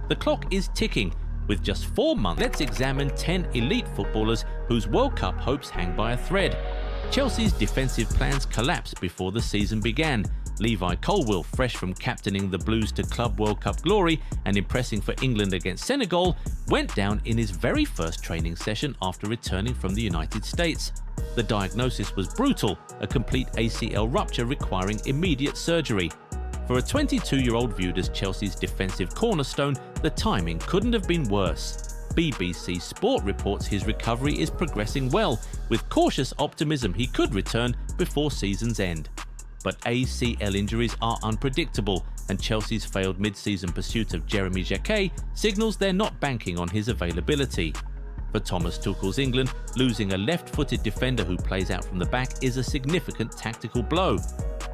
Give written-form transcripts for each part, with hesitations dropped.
The clock is ticking. With just 4 months, let's examine 10 elite footballers whose World Cup hopes hang by a thread. Chelsea's defensive plans collapsed before the season began. Levi Colwill, fresh from captaining the Blues to Club World Cup glory and impressing for England against Senegal, went down in his very first training session after returning from the United States. The diagnosis was brutal, a complete ACL rupture requiring immediate surgery. For a 22-year-old viewed as Chelsea's defensive cornerstone, the timing couldn't have been worse. BBC Sport reports his recovery is progressing well, with cautious optimism he could return before season's end. But ACL injuries are unpredictable, and Chelsea's failed mid-season pursuit of Jeremy Jacquet signals they're not banking on his availability. For Thomas Tuchel's England, losing a left-footed defender who plays out from the back is a significant tactical blow.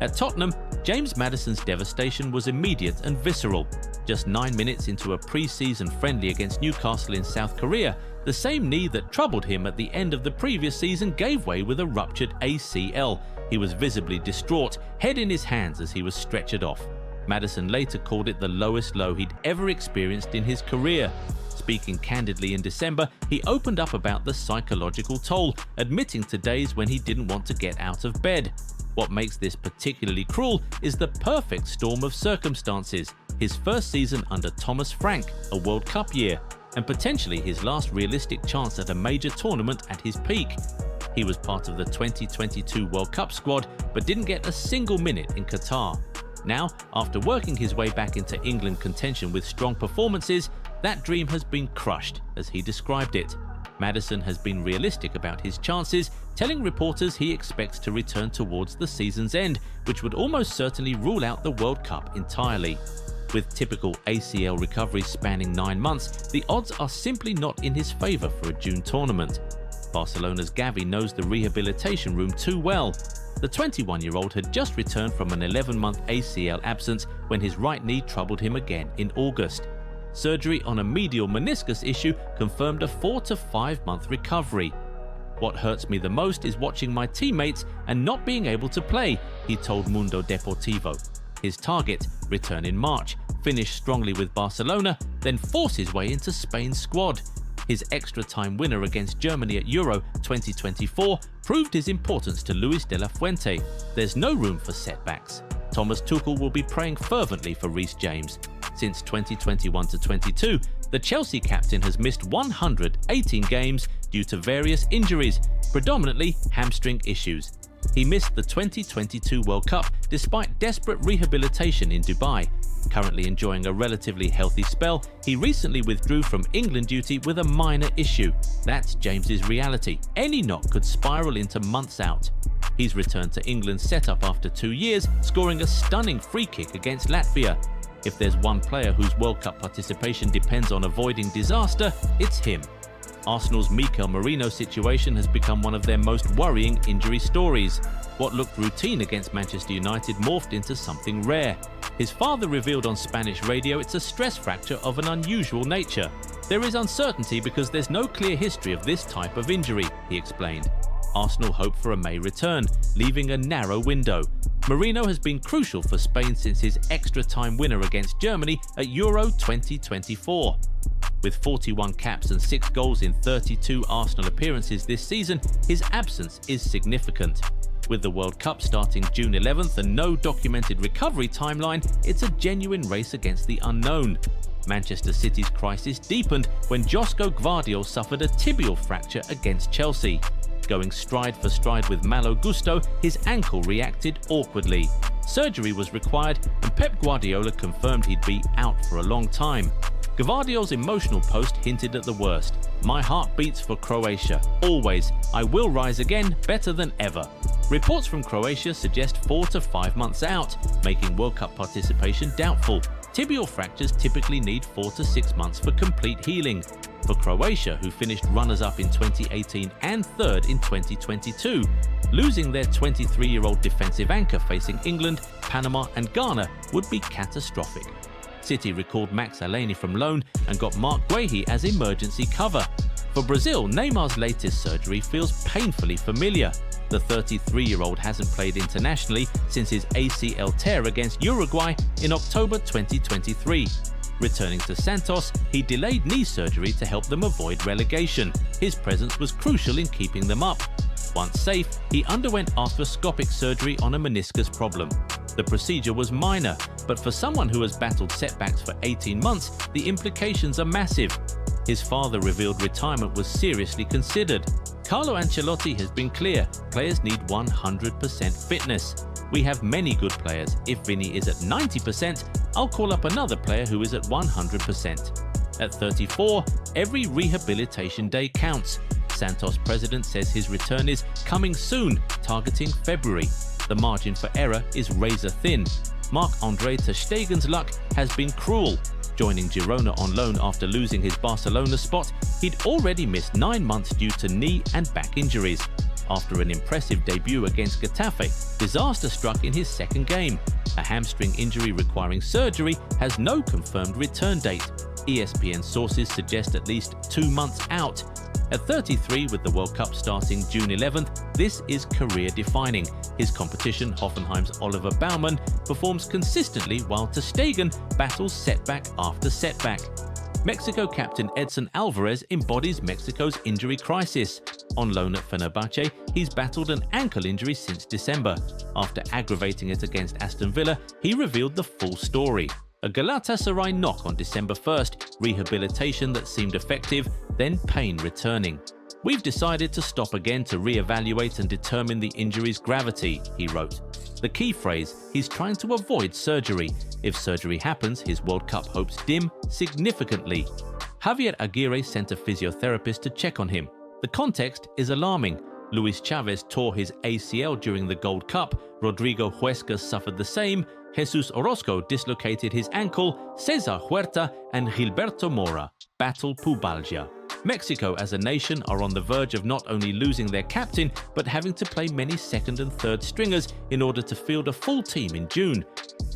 At Tottenham, James Maddison's devastation was immediate and visceral. Just 9 minutes into a pre-season friendly against Newcastle in South Korea, the same knee that troubled him at the end of the previous season gave way with a ruptured ACL. He was visibly distraught, head in his hands as he was stretchered off. Maddison later called it the lowest low he'd ever experienced in his career. Speaking candidly in December, he opened up about the psychological toll, admitting to days when he didn't want to get out of bed. What makes this particularly cruel is the perfect storm of circumstances. His first season under Thomas Frank, a World Cup year, and potentially his last realistic chance at a major tournament at his peak. He was part of the 2022 World Cup squad, but didn't get a single minute in Qatar. Now, after working his way back into England contention with strong performances, that dream has been crushed, as he described it. Maddison has been realistic about his chances, telling reporters he expects to return towards the season's end, which would almost certainly rule out the World Cup entirely. With typical ACL recovery spanning 9 months, the odds are simply not in his favour for a June tournament. Barcelona's Gavi knows the rehabilitation room too well. The 21-year-old had just returned from an 11-month ACL absence when his right knee troubled him again in August. Surgery on a medial meniscus issue confirmed a 4 to 5 month recovery. "What hurts me the most is watching my teammates and not being able to play," he told Mundo Deportivo. His target, return in March, finish strongly with Barcelona, then force his way into Spain's squad. His extra-time winner against Germany at Euro 2024 proved his importance to Luis de la Fuente. There's no room for setbacks. Thomas Tuchel will be praying fervently for Reece James. Since 2021-22, the Chelsea captain has missed 118 games due to various injuries, predominantly hamstring issues. He missed the 2022 World Cup despite desperate rehabilitation in Dubai. Currently enjoying a relatively healthy spell, he recently withdrew from England duty with a minor issue. That's James's reality. Any knock could spiral into months out. He's returned to England's setup after 2 years, scoring a stunning free kick against Latvia. If there's one player whose World Cup participation depends on avoiding disaster, it's him. Arsenal's Mikel Merino situation has become one of their most worrying injury stories. What looked routine against Manchester United morphed into something rare. His father revealed on Spanish radio it's a stress fracture of an unusual nature. "There is uncertainty because there's no clear history of this type of injury," he explained. Arsenal hope for a May return, leaving a narrow window. Merino has been crucial for Spain since his extra-time winner against Germany at Euro 2024. With 41 caps and 6 goals in 32 Arsenal appearances this season, his absence is significant. With the World Cup starting June 11th and no documented recovery timeline, it's a genuine race against the unknown. Manchester City's crisis deepened when Josko Gvardiol suffered a tibial fracture against Chelsea. Going stride for stride with Malo Gusto, his ankle reacted awkwardly. Surgery was required and Pep Guardiola confirmed he'd be out for a long time. Gvardiol's emotional post hinted at the worst. "My heart beats for Croatia. Always. I will rise again, better than ever." Reports from Croatia suggest 4 to 5 months out, making World Cup participation doubtful. Tibial fractures typically need 4 to 6 months for complete healing. For Croatia, who finished runners-up in 2018 and third in 2022, losing their 23-year-old defensive anchor facing England, Panama and Ghana would be catastrophic. City recalled Max Aleni from loan and got Mark Guehi as emergency cover. For Brazil, Neymar's latest surgery feels painfully familiar. The 33-year-old hasn't played internationally since his ACL tear against Uruguay in October 2023. Returning to Santos, he delayed knee surgery to help them avoid relegation. His presence was crucial in keeping them up. Once safe, he underwent arthroscopic surgery on a meniscus problem. The procedure was minor, but for someone who has battled setbacks for 18 months, the implications are massive. His father revealed retirement was seriously considered. Carlo Ancelotti has been clear, players need 100% fitness. We have many good players. If Vinny is at 90%, I'll call up another player who is at 100%. At 34, every rehabilitation day counts. Santos president says his return is coming soon, targeting February. The margin for error is razor thin. Marc-Andre ter Stegen's luck has been cruel. Joining Girona on loan after losing his Barcelona spot, he'd already missed 9 months due to knee and back injuries. After an impressive debut against Getafe, disaster struck in his second game. A hamstring injury requiring surgery has no confirmed return date. ESPN sources suggest at least 2 months out. At 33, with the World Cup starting June 11th, this is career-defining. His competition, Hoffenheim's Oliver Baumann, performs consistently while ter Stegen battles setback after setback. Mexico captain Edson Alvarez embodies Mexico's injury crisis. On loan at Fenerbahce, he's battled an ankle injury since December. After aggravating it against Aston Villa, he revealed the full story. A Galatasaray knock on December 1st, rehabilitation that seemed effective, then pain returning. "We've decided to stop again to re-evaluate and determine the injury's gravity," he wrote. The key phrase, he's trying to avoid surgery. If surgery happens, his World Cup hopes dim significantly. Javier Aguirre sent a physiotherapist to check on him. The context is alarming. Luis Chavez tore his ACL during the Gold Cup, Rodrigo Huesca suffered the same, Jesus Orozco dislocated his ankle, Cesar Huerta and Gilberto Mora battle pubalgia. Mexico as a nation are on the verge of not only losing their captain, but having to play many second and third stringers in order to field a full team in June.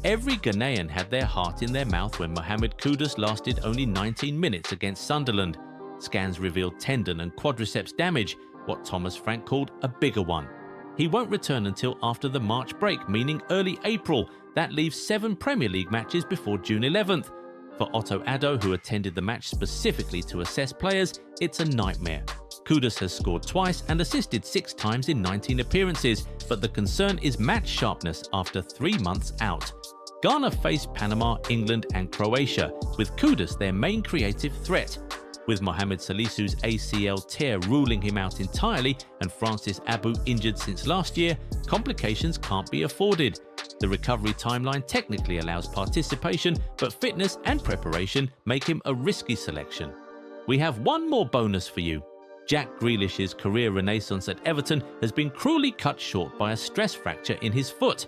Every Ghanaian had their heart in their mouth when Mohamed Kudus lasted only 19 minutes against Sunderland. Scans revealed tendon and quadriceps damage, what Thomas Frank called a bigger one. He won't return until after the March break, meaning early April. That leaves 7 Premier League matches before June 11th. For Otto Addo, who attended the match specifically to assess players, it's a nightmare. Kudus has scored twice and assisted 6 times in 19 appearances, but the concern is match sharpness after 3 months out. Ghana face Panama, England and Croatia, with Kudus their main creative threat. With Mohamed Salisu's ACL tear ruling him out entirely and Francis Abu injured since last year, complications can't be afforded. The recovery timeline technically allows participation, but fitness and preparation make him a risky selection. We have one more bonus for you. Jack Grealish's career renaissance at Everton has been cruelly cut short by a stress fracture in his foot.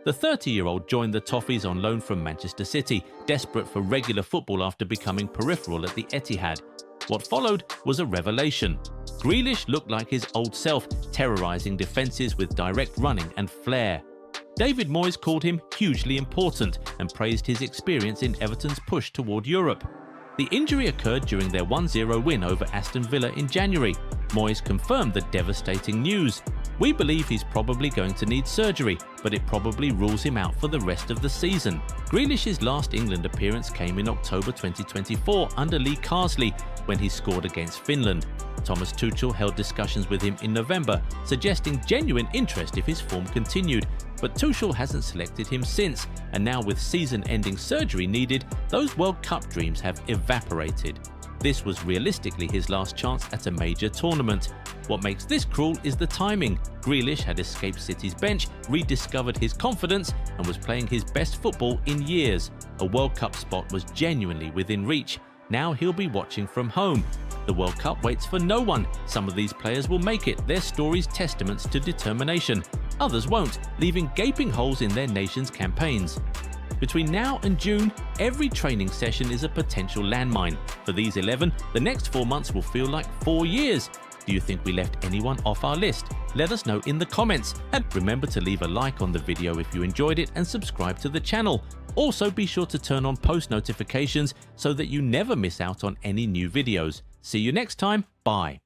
The 30-year-old joined the Toffees on loan from Manchester City, desperate for regular football after becoming peripheral at the Etihad. What followed was a revelation. Grealish looked like his old self, terrorizing defences with direct running and flair. David Moyes called him hugely important and praised his experience in Everton's push toward Europe. The injury occurred during their 1-0 win over Aston Villa in January. Moyes confirmed the devastating news. "We believe he's probably going to need surgery, but it probably rules him out for the rest of the season." Grealish's last England appearance came in October 2024 under Lee Carsley, when he scored against Finland. Thomas Tuchel held discussions with him in November, suggesting genuine interest if his form continued, but Tuchel hasn't selected him since, and now with season-ending surgery needed, those World Cup dreams have evaporated. This was realistically his last chance at a major tournament. What makes this cruel is the timing. Grealish had escaped City's bench, rediscovered his confidence, and was playing his best football in years. A World Cup spot was genuinely within reach. Now he'll be watching from home. The World Cup waits for no one. Some of these players will make it, their stories testaments to determination. Others won't, leaving gaping holes in their nation's campaigns. Between now and June, every training session is a potential landmine. For these 11, the next 4 months will feel like 4 years. Do you think we left anyone off our list? Let us know in the comments, and remember to leave a like on the video if you enjoyed it and subscribe to the channel. Also, be sure to turn on post notifications so that you never miss out on any new videos. See you next time. Bye.